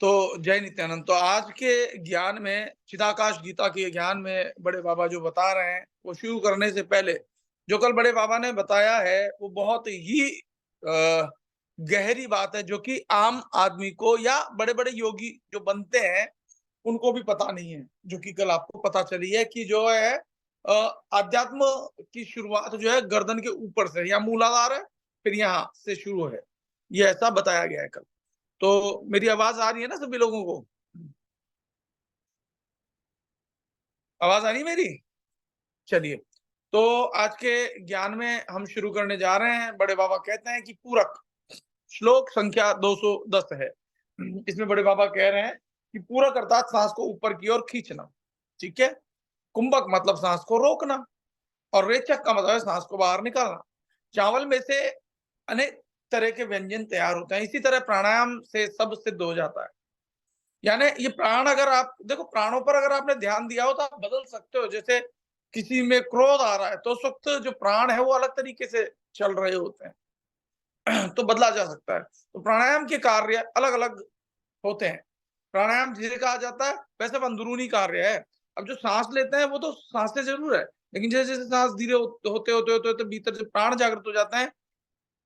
तो जय नित्यानंद। तो आज के ज्ञान में, चिदाकाश गीता के ज्ञान में बड़े बाबा जो बता रहे हैं, वो शुरू करने से पहले जो कल बड़े बाबा ने बताया है, वो बहुत ही गहरी बात है, जो कि आम आदमी को या बड़े-बड़े योगी जो बनते हैं, उनको भी पता नहीं है। जो कि कल आपको पता चली है कि जो है अ, अध्यात्म की शुरुआत जो है गर्दन के ऊपर से या मूलाधार है, फिर यहाँ से शुरू है। ये ऐसा बताया गया है कल। तो मेरी आवाज़ आ रही है ना सभी लोगों को? आवाज़ आ रही है मेरी? चलिए, तो आज के ज्ञान में हम शुरू करने जा रहे हैं। बड़े बाबा कहते हैं कि पूरक, श्लोक संख्या 210 है। इसमें बड़े बाबा कह रहे हैं कि पूरक अर्थात साँस को ऊपर की ओर खींचना, ठीक है? कुंभक मतलब साँस को रोकना और रेचक का मतलब है साँस को बाहर निकालना। चावल में से अनेक तरह के व्यंजन तैयार होते हैं, इसी तरह प्राणायाम से सब सिद्ध हो जाता है। यानी ये प्राण, अगर आप देखो, प्राणों पर अगर आपने ध्यान दिया हो तो आप बदल सकते हो। जैसे किसी में क्रोध आ रहा है तो उस वक्त जो प्राण है वो अलग तरीके से चल रहे होते हैं तो बदला जा सकता है। तो प्राणायाम के कार्य अलग अलग होते हैं। प्राणायाम जिसे कहा जाता है, वैसे वो अंदरूनी कार्य है। अब जो सांस लेते हैं वो तो सांसते जरूर है, लेकिन जैसे जैसे सांस धीरे होते होते भीतर से प्राण जागृत हो जाते हैं,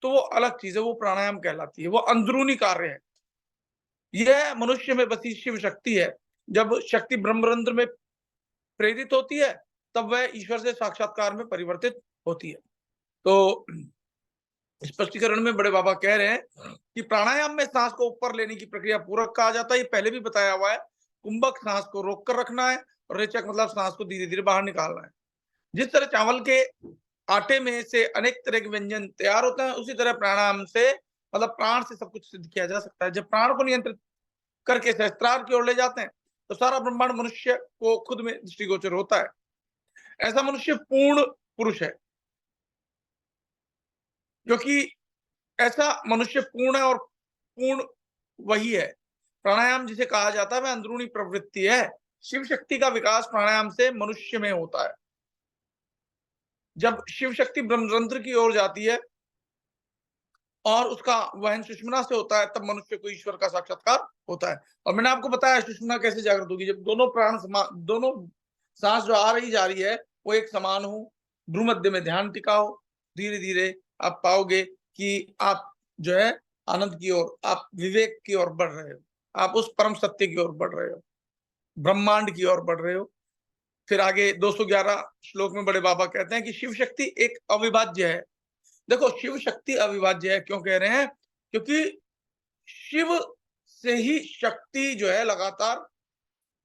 तो वो अलग चीज है, वो प्राणायाम कहलाती है, वो अंदरूनी कार्य है। यह मनुष्य में बसी शिव शक्ति है। जब शक्ति ब्रह्मरंध्र में प्रेरित होती है, तब वह ईश्वर से साक्षात्कार में परिवर्तित होती है। तो स्पष्टीकरण में बड़े बाबा कह रहे हैं कि प्राणायाम में सांस को ऊपर लेने की प्रक्रिया पूरक कहा जाता है। ये पहले भी बताया हुआ है। कुंभक सांस को रोक कर रखना है और रेचक मतलब सांस को धीरे धीरे बाहर निकालना है। जिस तरह चावल के आटे में से अनेक तरह के व्यंजन तैयार होते हैं, उसी तरह प्राणायाम से मतलब प्राण से सब कुछ सिद्ध किया जा सकता है। जब प्राण को नियंत्रित करके सहस्त्रार की ओर ले जाते हैं, तो सारा ब्रह्मांड मनुष्य को खुद में दृष्टिगोचर होता है। ऐसा मनुष्य पूर्ण पुरुष है, क्योंकि ऐसा मनुष्य पूर्ण है और पूर्ण वही है। प्राणायाम जिसे कहा जाता है वह अंदरूनी प्रवृत्ति है। शिव शक्ति का विकास प्राणायाम से मनुष्य में होता है। जब शिव शक्ति ब्रह्मरंध्र की ओर जाती है और उसका वहन सुषुम्ना से होता है, तब मनुष्य को ईश्वर का साक्षात्कार होता है। और मैंने आपको बताया सुषुम्ना कैसे जागृत होगी, जब दोनों प्राण दोनों सांस जो आ रही जा रही है वो एक समान हो, भ्रूमध्य में ध्यान टिका हो, धीरे धीरे आप पाओगे कि आप जो है आनंद की ओर, आप विवेक की ओर बढ़ रहे हो, आप उस परम सत्य की ओर बढ़ रहे हो, ब्रह्मांड की ओर बढ़ रहे हो। फिर आगे 211 श्लोक में बड़े बाबा कहते हैं कि शिव शक्ति एक अविभाज्य है। देखो, शिव शक्ति अविभाज्य है क्यों कह रहे हैं? क्योंकि शिव से ही शक्ति जो है लगातार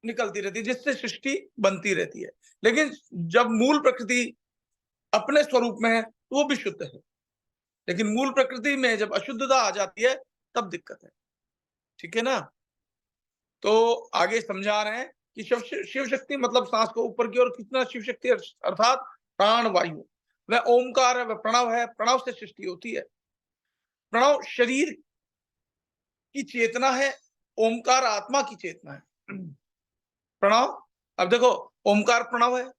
निकलती रहती है, जिससे सृष्टि बनती रहती है। लेकिन जब मूल प्रकृति अपने स्वरूप में है तो वो भी शुद्ध है, लेकिन मूल प्रकृति में जब अशुद्धता आ जाती है तब दिक्कत है। ठीक है ना? तो आगे समझा रहे हैं कि शिव शक्ति मतलब सांस को ऊपर की ओर खींचना। शिव शक्ति अर्थात प्राण वायु, वह ओमकार है, वह प्रणव है। प्रणव से सृष्टि होती है। प्रणव शरीर की चेतना है, ओमकार आत्मा की चेतना है। प्रणव, अब देखो, ओमकार प्रणव है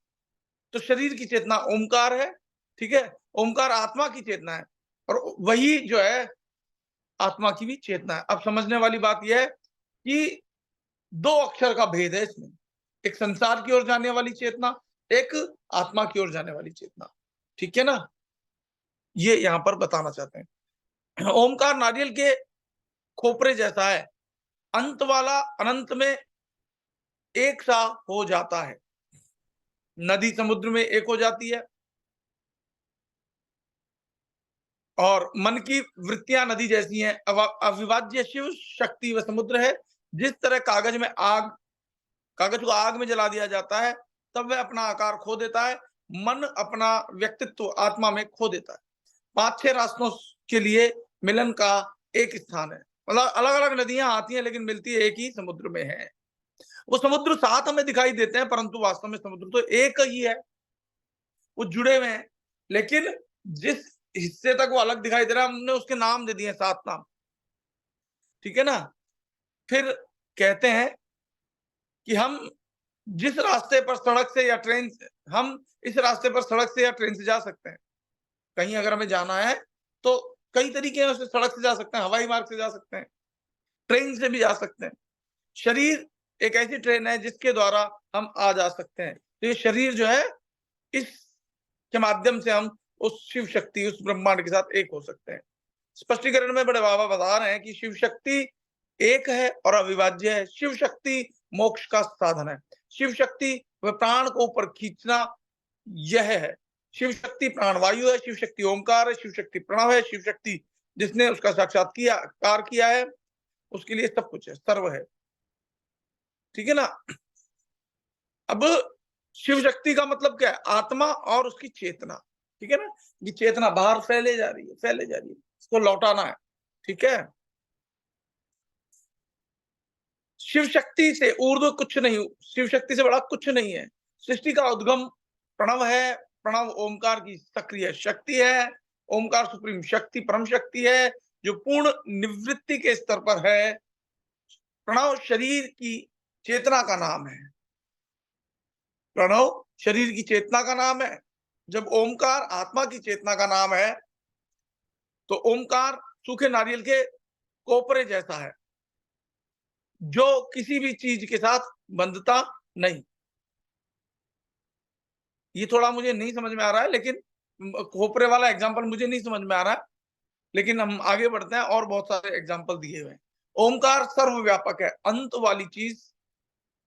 तो शरीर की चेतना ओमकार है, ठीक है? ओमकार आत्मा की चेतना है और वही जो है आत्मा की भी चेतना है। अब समझने वाली बात यह है कि दो अक्षर का भेद है इसमें, एक संसार की ओर जाने वाली चेतना, एक आत्मा की ओर जाने वाली चेतना। ठीक है ना? ये यहां पर बताना चाहते हैं। ओमकार नारियल के खोपरे जैसा है, अंत वाला अनंत में एक सा हो जाता है। नदी समुद्र में एक हो जाती है और मन की वृत्तियां नदी जैसी हैं। अविभाज्य शिव शक्ति व समुद्र है। जिस तरह कागज को आग में जला दिया जाता है, तब वह अपना आकार खो देता है। मन अपना व्यक्तित्व आत्मा में खो देता है। 5-6 रास्तों के लिए मिलन का एक स्थान है। मतलब अलग अलग नदियां आती हैं लेकिन मिलती एक ही समुद्र में है। वो समुद्र 7 हमें दिखाई देते हैं, परंतु वास्तव में समुद्र तो एक ही है। वो जुड़े हुए हैं, लेकिन जिस हिस्से तक वो अलग दिखाई दे रहा है, हमने उसके नाम दे दिए, 7 नाम। ठीक है ना? फिर कहते हैं कि हम जिस रास्ते पर सड़क से या ट्रेन से, हम इस रास्ते पर सड़क से या ट्रेन से जा सकते हैं। कहीं अगर हमें जाना है तो कई तरीके हैं, उससे सड़क से जा सकते हैं, हवाई मार्ग से जा सकते हैं, ट्रेन से भी जा सकते हैं। शरीर एक ऐसी ट्रेन है जिसके द्वारा हम आ जा सकते हैं। तो ये शरीर जो है, इसके माध्यम से हम उस शिव शक्ति, उस ब्रह्मांड के साथ एक हो सकते हैं। स्पष्टीकरण में बड़े बाबा बता रहे हैं कि शिव शक्ति एक है और अविभाज्य है। शिव शक्ति मोक्ष का साधन है। शिव शक्ति व प्राण को ऊपर खींचना, यह है। शिव शक्ति प्राणवायु है, शिव शक्ति ओंकार है, शिव शक्ति प्रणव है, शिव शक्ति जिसने उसका साक्षात्कार किया है, उसके लिए सब कुछ है, सर्व है। ठीक है ना। अब शिव शक्ति का मतलब क्या है? आत्मा और उसकी चेतना। ठीक है ना। ये चेतना बाहर फैले जा रही है, फैले जा रही है, इसको लौटाना है। ठीक है। शिव शक्ति से ऊर्ध्व कुछ नहीं, शिव शक्ति से बड़ा कुछ नहीं है। सृष्टि का उद्गम प्रणव है। प्रणव ओमकार की सक्रिय शक्ति है। ओमकार सुप्रीम शक्ति, परम शक्ति है, जो पूर्ण निवृत्ति के स्तर पर है। प्रणव शरीर की चेतना का नाम है। प्रणव शरीर की चेतना का नाम है। जब ओमकार आत्मा की चेतना का नाम है, तो ओमकार सूखे नारियल के कोपरे जैसा है, जो किसी भी चीज के साथ बंधता नहीं। ये थोड़ा मुझे नहीं समझ में आ रहा है, लेकिन खोपरे वाला एग्जांपल मुझे नहीं समझ में आ रहा है, लेकिन हम आगे बढ़ते हैं और बहुत सारे एग्जांपल दिए हुए हैं। ओमकार सर्वव्यापक है। अंत वाली चीज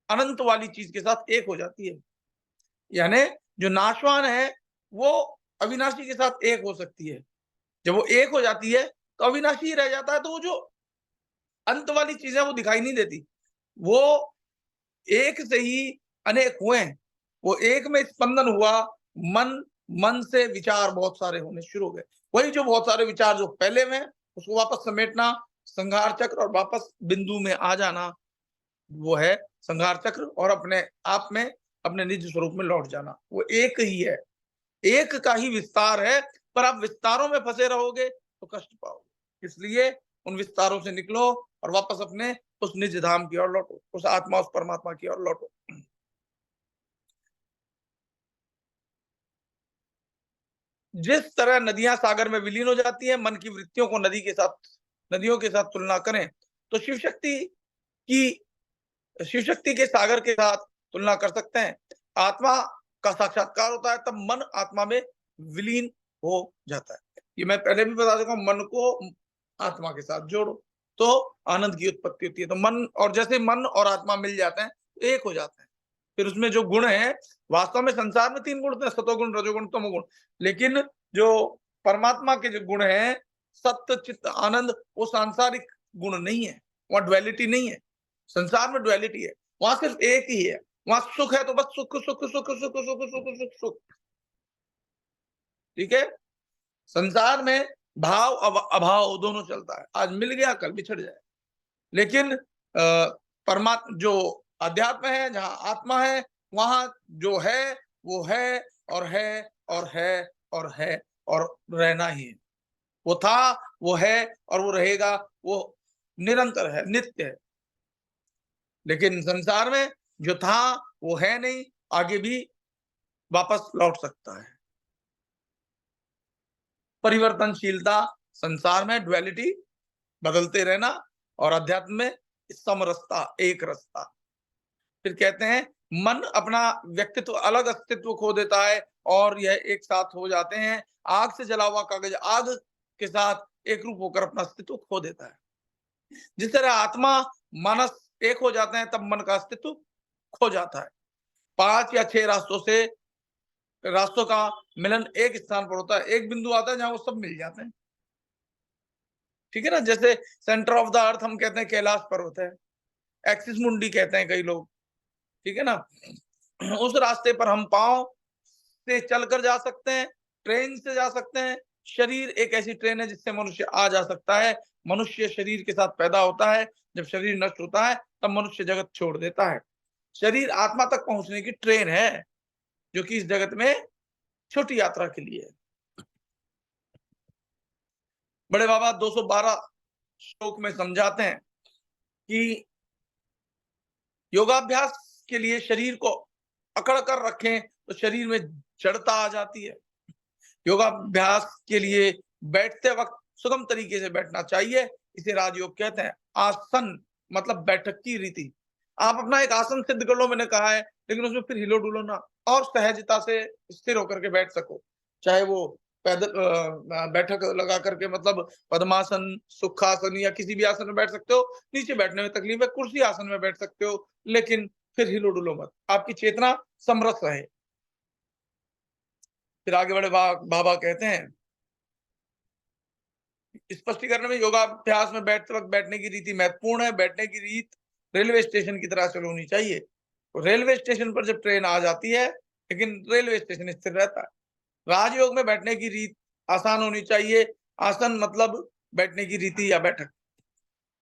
अनंत वाली चीज के साथ एक हो जाती है। यानी जो नाशवान है वो अविनाशी के साथ एक हो सकती है। जब वो एक हो जाती है तो अविनाशी ही रह जाता है। तो वो जो अंत वाली चीजें वो दिखाई नहीं देती। वो एक से ही अनेक हुए हैं। वो एक में स्पंदन हुआ, मन से विचार बहुत सारे होने शुरू हो गए। वही जो बहुत सारे विचार जो पहले में, उसको वापस समेटना, संहार चक्र, और वापस बिंदु में आ जाना, वो है संहार चक्र। और अपने आप में, अपने निज स्वरूप में लौट जाना। वो एक ही है, एक का ही विस्तार है। पर आप विस्तारों में फंसे रहोगे तो कष्ट पाओगे। इसलिए उन विस्तारों से निकलो और वापस अपने उस निज धाम की ओर लौटो, उस आत्मा, उस परमात्मा की ओर लौटो। जिस तरह नदियां सागर में विलीन हो जाती हैं, मन की वृत्तियों को नदियों के साथ तुलना करें तो शिव शक्ति के सागर के साथ तुलना कर सकते हैं। आत्मा का साक्षात्कार होता है, तब मन आत्मा में विलीन हो जाता है। ये मैं पहले भी बता चुका हूं। मन को आत्मा के साथ जोड़ो तो आनंद की उत्पत्ति होती है। तो मन, और जैसे मन और आत्मा मिल जाते हैं, एक हो जाते हैं। फिर उसमें जो गुण है, वास्तव में संसार में 3 गुण होते हैं, सतोगुण, रजोगुण, तमोगुण। लेकिन जो परमात्मा के जो गुण है, सत्य, चित्त, आनंद, वो सांसारिक गुण नहीं है। वहां ड्युअलिटी नहीं है। संसार में ड्युअलिटी है, वहां सिर्फ एक ही है। वहां सुख है तो बस सुख सुख सुख सुख सुख सुख सुख सुख। ठीक है। संसार में भाव अभाव दोनों चलता है। आज मिल गया, कल बिछड़ जाए। लेकिन परमात्मा जो अध्यात्म है, जहां आत्मा है, वहां जो है वो है और है और है और है और रहना ही है। वो था, वो है और वो रहेगा। वो निरंतर है, नित्य है। लेकिन संसार में जो था वो है नहीं, आगे भी वापस लौट सकता है। परिवर्तनशीलता संसार में, ड्युअलिटी, बदलते रहना, और अध्यात्म में समरसता, एक रसता। फिर कहते हैं मन अपना व्यक्तित्व, अलग अस्तित्व खो देता है और यह एक साथ हो जाते हैं। आग से जला हुआ कागज आग के साथ एक रूप होकर अपना अस्तित्व खो देता है। जिस तरह आत्मा मानस एक हो जाते हैं, तब मन का अस्तित्व खो जाता है। 5 या 6 रास्तों का मिलन एक स्थान पर होता है। एक बिंदु आता है जहां वो सब मिल जाते हैं। ठीक है ना। जैसे सेंटर ऑफ द अर्थ हम कहते हैं कैलाश पर्वत है, एक्सिस मुंडी कहते हैं कई लोग। ठीक है ना। उस रास्ते पर हम पांव से चलकर जा सकते हैं, ट्रेन से जा सकते हैं। शरीर एक ऐसी ट्रेन है जिससे मनुष्य आ जा सकता है। मनुष्य शरीर के साथ पैदा होता है। जब शरीर नष्ट होता है तब मनुष्य जगत छोड़ देता है। शरीर आत्मा तक पहुंचने की ट्रेन है, जो कि इस जगत में छोटी यात्रा के लिए है। बड़े बाबा 212 श्लोक में समझाते हैं कि योगाभ्यास के लिए शरीर को अकड़ कर रखें तो शरीर में जड़ता आ जाती है। योगाभ्यास के लिए बैठते वक्त सुगम तरीके से बैठना चाहिए। इसे राजयोग कहते हैं। आसन मतलब बैठक की रीति। आप अपना एक आसन सिद्ध कर लो, मैंने कहा है, लेकिन उसमें फिर हिलो डुलो ना और सहजता से स्थिर होकर के बैठ सको। चाहे वो पैदल बैठक लगा करके, मतलब पद्मासन, सुखासन या किसी भी आसन में बैठ सकते हो। नीचे बैठने में तकलीफ है, कुर्सी आसन में बैठ सकते हो, लेकिन फिर हिलो डुलो मत, आपकी चेतना समरस रहे। फिर आगे बड़े बाबा कहते हैं, स्पष्टीकरण में योगाभ्यास में बैठते वक्त बैठने की रीति महत्वपूर्ण है। बैठने की रीत रेलवे स्टेशन की तरह चल होनी चाहिए। तो रेलवे स्टेशन पर जब ट्रेन आ जाती है, लेकिन रेलवे स्टेशन स्थिर रहता है। राजयोग में बैठने की रीत आसान होनी चाहिए। आसन मतलब बैठने की रीति या बैठक।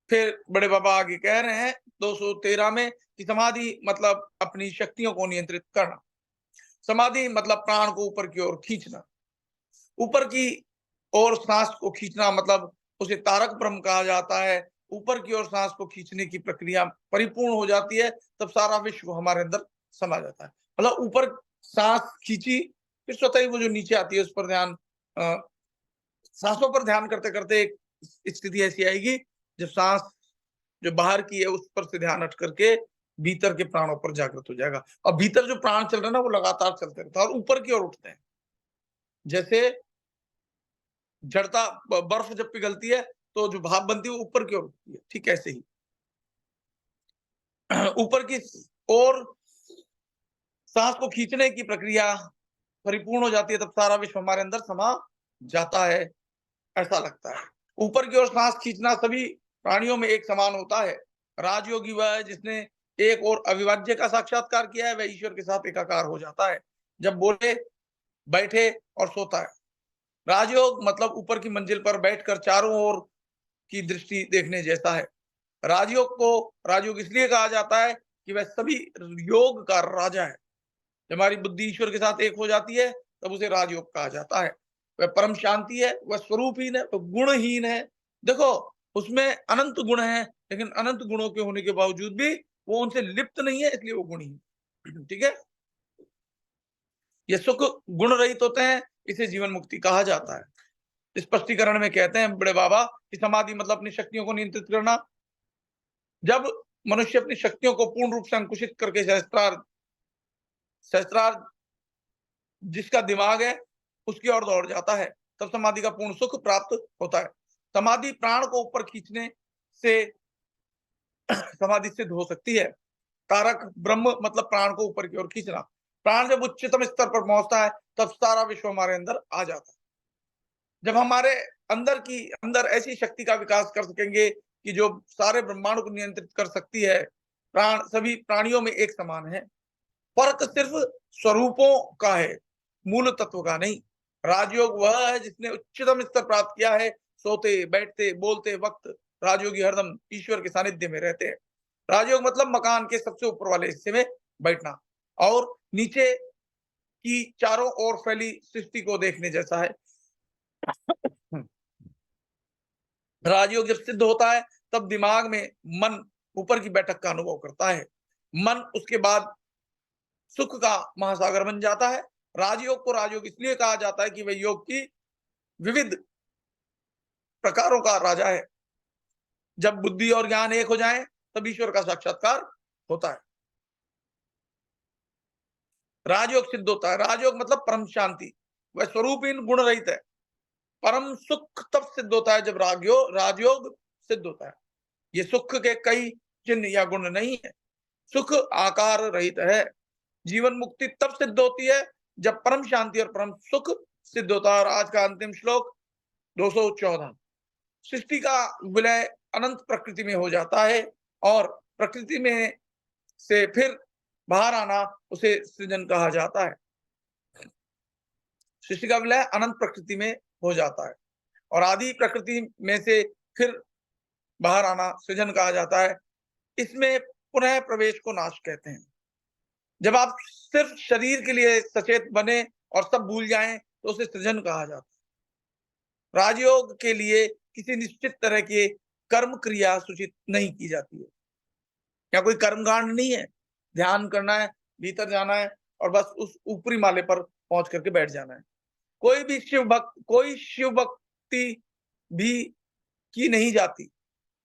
फिर बड़े बाबा आगे कह रहे हैं 213 में कि समाधि मतलब अपनी शक्तियों को नियंत्रित करना। समाधि मतलब प्राण को ऊपर की ओर खींचना। ऊपर की ओर सांस को खींचना मतलब उसे तारक ब्रह्म कहा जाता है। ऊपर की ओर सांस को खींचने की प्रक्रिया परिपूर्ण हो जाती है, तब सारा विश्व हमारे अंदर समा जाता है। मतलब ऊपर सांस खींची, फिर स्वतः ही वो जो नीचे आती है उस पर ध्यान, सांसों पर ध्यान करते करते एक स्थिति ऐसी आएगी जब सांस जो बाहर की है उस पर से ध्यान हट करके भीतर के प्राणों पर जागृत हो जाएगा। और भीतर जो प्राण चल रहे हैं ना, वो लगातार चलते रहते हैं और ऊपर की ओर उठते हैं। जैसे जड़ता बर्फ जब पिघलती है तो जो भाप बनती है वो ऊपर की ओर उठती है, ठीक ऐसे ही ऊपर की ओर सांस को खींचने की प्रक्रिया परिपूर्ण हो जाती है, तब सारा विश्व हमारे अंदर समा जाता है, ऐसा लगता है। ऊपर की ओर सांस खींचना सभी प्राणियों में एक समान होता है। राजयोगी वह है जिसने एक और अविभाज्य का साक्षात्कार किया है, वह ईश्वर के साथ एकाकार हो जाता है जब बोले, बैठे और सोता है। राजयोग मतलब ऊपर की मंजिल पर बैठकर चारों ओर की दृष्टि देखने जैसा है। राजयोग को राजयोग इसलिए कहा जाता है कि वह सभी योग का राजा है। जब हमारी बुद्धि ईश्वर के साथ एक हो जाती है, तब उसे राजयोग कहा जाता है। वह परम शांति है, वह स्वरूपहीन है, वह गुणहीन है। देखो, उसमें अनंत गुण है, लेकिन अनंत गुणों के होने के बावजूद भी वो उनसे लिप्त नहीं है, इसलिए वो गुणहीन। ठीक है, ये सुख गुण रहित होते हैं, इसे जीवन मुक्ति कहा जाता है। स्पष्टीकरण में कहते हैं बड़े बाबा कि समाधि मतलब अपनी शक्तियों को नियंत्रित करना। जब मनुष्य अपनी शक्तियों को पूर्ण रूप से अंकुशित करके सहस्त्रार सहस्त्रार जिसका दिमाग है उसकी ओर दौड़ जाता है, तब समाधि का पूर्ण सुख प्राप्त होता है। समाधि प्राण को ऊपर खींचने से समाधि सिद्ध हो सकती है। तारक ब्रह्म मतलब प्राण को ऊपर की ओर खींचना। प्राण जब उच्चतम स्तर पर पहुंचता है, तब सारा विश्व हमारे अंदर आ जाता है। जब हमारे अंदर ऐसी शक्ति का विकास कर सकेंगे कि जो सारे ब्रह्मांड को नियंत्रित कर सकती है। प्राण सभी प्राणियों में एक समान है, फर्क सिर्फ स्वरूपों का है, मूल तत्व का नहीं। राजयोग वह है जिसने उच्चतम स्तर प्राप्त किया है। सोते बैठते बोलते वक्त राजयोगी हरदम ईश्वर के सानिध्य में रहते हैं। राजयोग मतलब मकान के सबसे ऊपर वाले हिस्से में बैठना और नीचे की चारों ओर फैली सृष्टि को देखने जैसा है। राजयोग जब सिद्ध होता है, तब दिमाग में मन ऊपर की बैठक का अनुभव करता है। मन उसके बाद सुख का महासागर बन जाता है। राजयोग को राजयोग इसलिए कहा जाता है कि वह योग की विविध प्रकारों का राजा है। जब बुद्धि और ज्ञान एक हो जाएं, तब ईश्वर का साक्षात्कार होता है। राजयोग सिद्ध होता है। राजयोग मतलब परम शांति, वह स्वरूपहीन गुण रहित है। परम सुख तब सिद्ध होता है जब राजयोग सिद्ध होता है। ये सुख के कई चिन्ह या गुण नहीं है, सुख आकार रहित है। जीवन मुक्ति तब सिद्ध होती है जब परम शांति और परम सुख सिद्ध होता है। और आज का अंतिम श्लोक 214, सृष्टि का विलय अनंत प्रकृति में हो जाता है और प्रकृति में से फिर बाहर आना उसे सृजन कहा जाता है। सृष्टि का विलय अनंत प्रकृति में हो जाता है और आदि प्रकृति में से फिर बाहर आना सृजन कहा जाता है। इसमें पुनः प्रवेश को नाश कहते हैं। जब आप सिर्फ शरीर के लिए सचेत बने और सब भूल जाएं, तो उसे सृजन कहा जाता है। राजयोग के लिए किसी निश्चित तरह के कर्म क्रिया सूचित नहीं की जाती है। क्या कोई कर्मकांड नहीं है, ध्यान करना है, भीतर जाना है और बस उस ऊपरी माले पर पहुंच करके बैठ जाना है। कोई शिव भक्ति भी की नहीं जाती।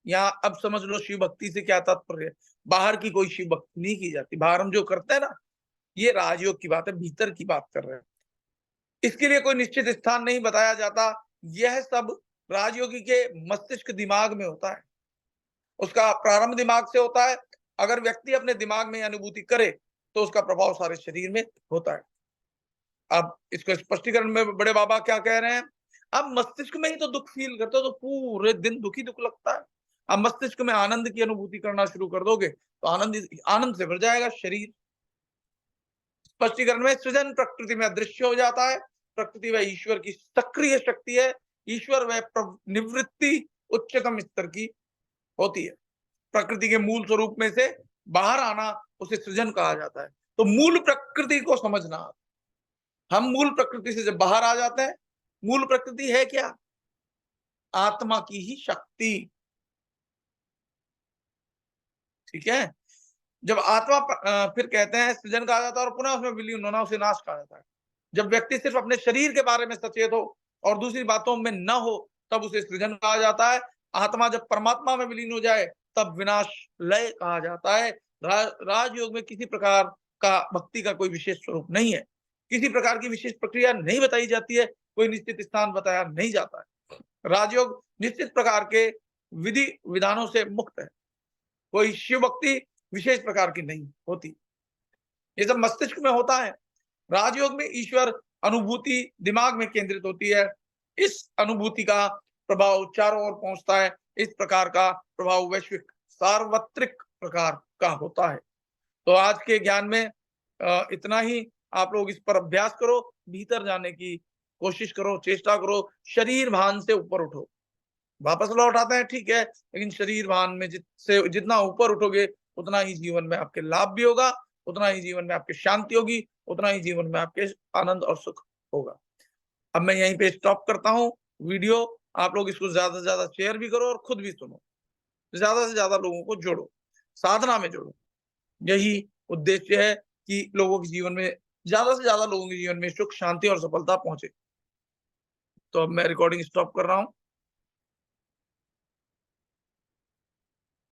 यहाँ अब समझ लो शिव भक्ति से क्या तात्पर्य है। बाहर की कोई शिव भक्ति नहीं की जाती, बाहर हम जो करते हैं ना, ये राजयोग की बात है, भीतर की बात कर रहे हैं। इसके लिए कोई निश्चित स्थान नहीं बताया जाता, यह सब राजयोगी के मस्तिष्क दिमाग में होता है। उसका प्रारंभ दिमाग से होता है। अगर व्यक्ति अपने दिमाग में अनुभूति करे तो उसका प्रभाव सारे शरीर में होता है। अब इसको स्पष्टीकरण में बड़े बाबा क्या कह रहे हैं, अब मस्तिष्क में ही तो दुख फील करते हो तो पूरे दिन दुखी दुख लगता है। अब मस्तिष्क में आनंद की अनुभूति करना शुरू कर दोगे तो आनंद से भर जाएगा शरीर। स्पष्टीकरण में सृजन प्रकृति में अदृश्य हो जाता है। प्रकृति वह ईश्वर की सक्रिय शक्ति है। ईश्वर वह निवृत्ति उच्चतम स्तर की होती है। प्रकृति के मूल स्वरूप में से बाहर आना उसे सृजन कहा जाता है। तो मूल प्रकृति को समझना, हम मूल प्रकृति से जब बाहर आ जाते हैं, मूल प्रकृति है क्या? आत्मा की ही शक्ति। ठीक है, जब आत्मा फिर कहते हैं सृजन कहा जाता है और पुनः उसमें विलीन होना उसे नाश कहा जाता है। जब व्यक्ति सिर्फ अपने शरीर के बारे में सचेत हो और दूसरी बातों में न हो तब उसे सृजन कहा जाता है। आत्मा जब परमात्मा में विलीन हो जाए तब विनाश लय कहा जाता है। राजयोग में किसी प्रकार का भक्ति का कोई विशेष स्वरूप नहीं है, किसी प्रकार की विशेष प्रक्रिया नहीं बताई जाती है, कोई निश्चित स्थान बताया नहीं जाता है। राजयोग निश्चित प्रकार के विधि विधानों से मुक्त है, कोई शिव भक्ति विशेष प्रकार की नहीं होती। ये सब मस्तिष्क में होता है। राजयोग में ईश्वर अनुभूति दिमाग में केंद्रित होती है। इस अनुभूति का प्रभाव चारों ओर पहुंचता है। इस प्रकार का प्रभाव वैश्विक सार्वत्रिक प्रकार का होता है। तो आज के ज्ञान में इतना ही। आप लोग इस पर अभ्यास करो, भीतर जाने की कोशिश करो, चेष्टा करो, शरीर भान से ऊपर उठो। वापस लौट आते हैं ठीक है, लेकिन शरीर भान में जितना ऊपर उठोगे उतना ही जीवन में आपके लाभ भी होगा, उतना ही जीवन में आपकी शांति होगी, उतना ही जीवन में आपके आनंद और सुख होगा। अब मैं यहीं पे स्टॉप करता हूँ वीडियो। आप लोग इसको ज्यादा से ज्यादा शेयर भी करो और खुद भी सुनो, ज्यादा से ज्यादा लोगों को जोड़ो, साधना में जोड़ो। यही उद्देश्य है कि लोगों के जीवन में, ज्यादा से ज्यादा लोगों के जीवन में सुख, शांति और सफलता पहुंचे। तो अब मैं रिकॉर्डिंग स्टॉप कर रहा हूँ।